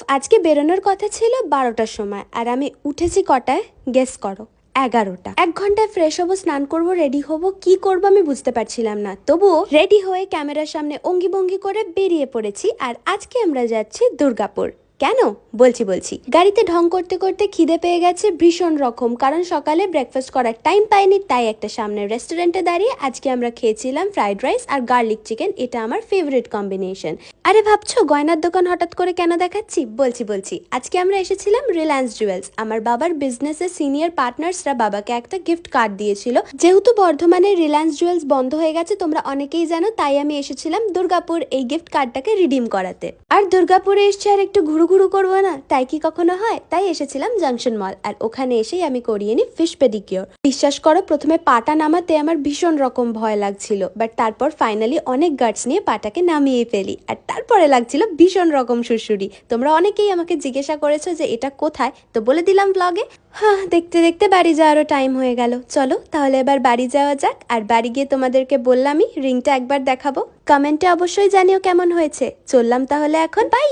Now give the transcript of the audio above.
আজকে বেরোনোর কথা ছিল 12টার সময়, আর আমি উঠেছি কটায় গেস করো? 11টা। 1 ঘন্টায় ফ্রেশ হবো, স্নান করব, রেডি হব, কি করব আমি বুঝতে পারছিলাম না। তবুও রেডি হয়ে ক্যামেরার সামনে অঙ্গি ভঙ্গি করে বেরিয়ে পড়েছি। আর আজকে আমরা যাচ্ছি দুর্গাপুর। কেন বলছি গাড়িতে ঢং করতে করতে খিদে পেয়ে গেছে ভীষণ রকম, কারণ সকালে ব্রেকফাস্ট করার টাইম পাইনি। তাই একটা সামনের রেস্টুরেন্টে দাঁড়িয়ে আজকে আমরা খেয়েছিলাম ফ্রাইড রাইস আর গার্লিক চিকেন। এটা আমার ফেভারিট কম্বিনেশন। আরে ভাবছো গয়নার দোকান হঠাৎ করে কেন দেখাচ্ছি? বলছি আজকে আমরা এসেছিলাম রিলায়েন্স জুয়েলস। আমার বাবার বিজনেসের সিনিয়র পার্টনার্সরা বাবাকে একটা গিফট কার্ড দিয়েছিল। যেহেতু বর্ধমানে রিলায়েন্স জুয়েলস বন্ধ হয়ে গেছে, তোমরা অনেকেই জানো, তাই আমি এসেছিলাম দুর্গাপুর এই গিফট কার্ডটাকে রিডিম করাতে। আর দুর্গাপুরে এসছি আর একটু ঘুরু করবো না, তাই কি কখনো হয়? তাই এসেছিলাম জংশন মল। আর ওখানে এসেই আমি করিয়ে নি ফিশ পেডিকিওর। বিশ্বাস করো, প্রথমে পাটা নামাতে আমার ভীষণ রকম ভয় লাগছিল, বাট তারপর ফাইনালি অনেক গার্ডস নিয়ে পাটাকে নামিয়ে ফেলি। আর তারপরে লাগছিল ভীষণ রকম সুড়সুড়ি। তোমরা অনেকেই আমাকে জিজ্ঞাসা করেছো যে এটা কোথায়, তো বলে দিলাম ব্লগে। হ্যাঁ, দেখতে দেখতে বাড়ি যাওয়ারও টাইম হয়ে গেল। চলো তাহলে এবার বাড়ি যাওয়া যাক। আর বাড়ি গিয়ে তোমাদেরকে বললামই রিংটা একবার দেখাবো। কমেন্টে অবশ্যই জানিও কেমন হয়েছে। চললাম তাহলে এখন, বাই।